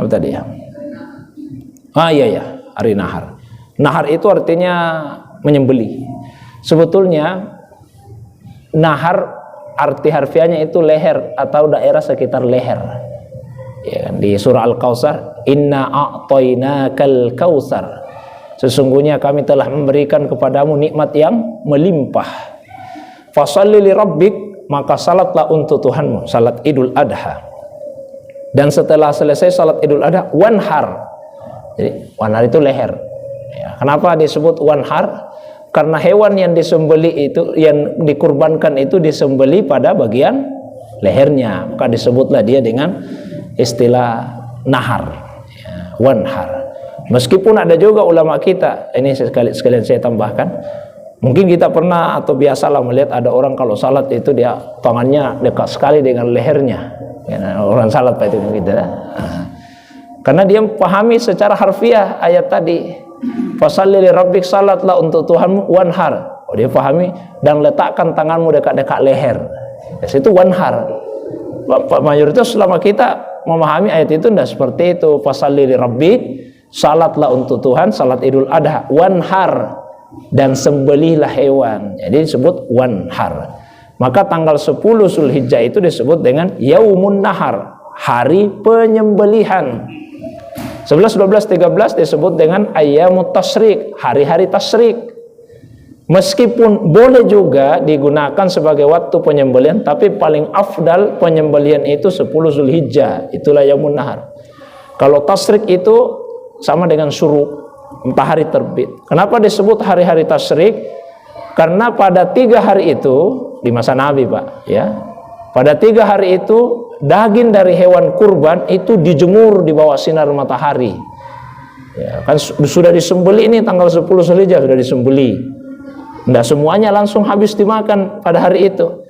Apa tadi ya? Iya, hari nahar. Nahar itu artinya menyembelih. Sebetulnya nahar arti harfiahnya itu leher atau daerah sekitar leher. Ya kan? Di surah Al-Kautsar, inna a'tainakal kautsar. Sesungguhnya kami telah memberikan kepadamu nikmat yang melimpah. Fasholli li rabbik, maka salatlah untuk Tuhanmu, salat Idul Adha. Dan setelah selesai salat Idul Adha, wanhar. Jadi wanhar itu leher. Ya, kenapa disebut wanhar? Karena hewan yang disembeli itu, yang dikurbankan itu disembeli pada bagian lehernya, maka disebutlah dia dengan istilah nahar, ya, wanhar. Meskipun ada juga ulama kita, ini sekalian saya tambahkan, mungkin kita pernah atau biasalah melihat ada orang kalau salat itu dia tangannya dekat sekali dengan lehernya, ya, orang salat Pak itu gitu ya. Karena dia pahami secara harfiah ayat tadi, fasholli li rabbik, salatlah untuk Tuhanmu, wanhar. Dia pahami, dan letakkan tanganmu dekat-dekat leher. Ya, itu wanhar. Mayoritas selama kita memahami ayat itu tidak seperti itu. Fasholli li rabbik, salatlah untuk Tuhan, salat Idul Adha, wanhar, dan sembelihlah hewan. Jadi disebut wanhar. Maka tanggal 10 Zulhijjah itu disebut dengan yaumun nahar, hari penyembelihan. 11, 12, 13 disebut dengan ayyamut tasyrik, hari-hari tasyrik. Meskipun boleh juga digunakan sebagai waktu penyembelihan, tapi paling afdal penyembelihan itu 10 Zulhijjah, itulah yaumun nahar. Kalau tasyrik itu sama dengan syuruk, matahari terbit. Kenapa disebut hari-hari tasyrik? Karena pada 3 hari itu di masa Nabi, Pak, ya. Pada 3 hari itu daging dari hewan kurban itu dijemur di bawah sinar matahari. Ya, kan sudah disembeli ini tanggal 10 Zulhijjah sudah disembeli. Tidak semuanya langsung habis dimakan pada hari itu.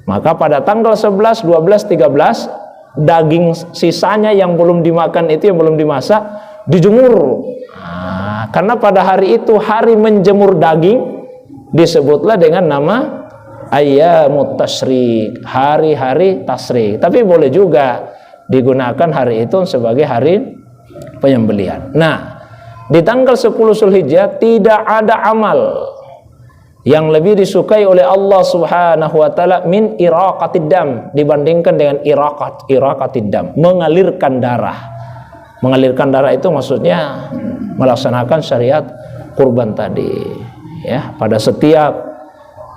Maka pada tanggal 11, 12, 13 daging sisanya yang belum dimakan itu, yang belum dimasak, dijemur. Karena pada hari itu hari menjemur daging disebutlah dengan nama ayyamut tasyrik, hari-hari tasyrik. Tapi boleh juga digunakan hari itu sebagai hari penyembelihan. Nah, di tanggal 10 Zulhijjah tidak ada amal yang lebih disukai oleh Allah Subhanahu wa taala min iraqatid dam dibandingkan dengan iraqatid dam, mengalirkan darah. Mengalirkan darah itu maksudnya melaksanakan syariat kurban tadi. Ya, pada setiap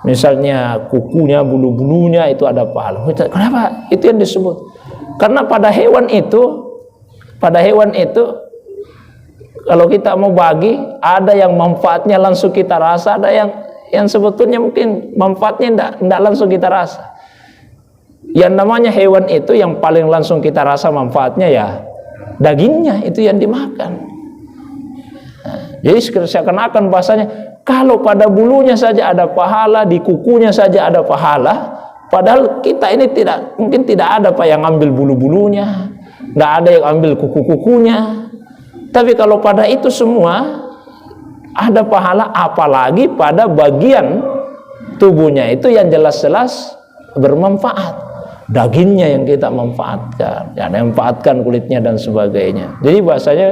misalnya kukunya, bulu-bulunya itu ada pahala. Kenapa? Itu yang disebut. Karena pada hewan itu kalau kita mau bagi, ada yang manfaatnya langsung kita rasa, ada yang sebetulnya mungkin manfaatnya tidak langsung kita rasa. Yang namanya hewan itu yang paling langsung kita rasa manfaatnya ya dagingnya, itu yang dimakan. Jadi seakan-akan bahasanya, kalau pada bulunya saja ada pahala, di kukunya saja ada pahala, padahal kita ini mungkin tidak ada Pak yang ambil bulu-bulunya, tidak ada yang ambil kuku-kukunya. Tapi kalau pada itu semua ada pahala, apalagi pada bagian tubuhnya itu yang jelas-jelas bermanfaat. Dagingnya yang kita manfaatkan, yang manfaatkan kulitnya dan sebagainya. Jadi bahasanya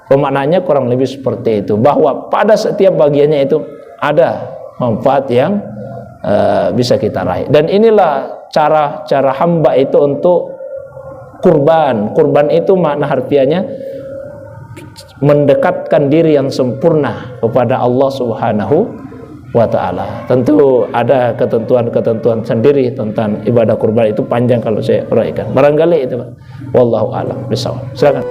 pemaknanya kurang lebih seperti itu, bahwa pada setiap bagiannya itu ada manfaat yang bisa kita raih. Dan inilah cara hamba itu untuk kurban. Kurban itu makna harfiahnya mendekatkan diri yang sempurna kepada Allah Subhanahu wa ta'ala. Tentu ada ketentuan-ketentuan sendiri tentang ibadah kurban, itu panjang kalau saya uraikan. Barangkali itu, wallahu a'lam bishawab. Silakan.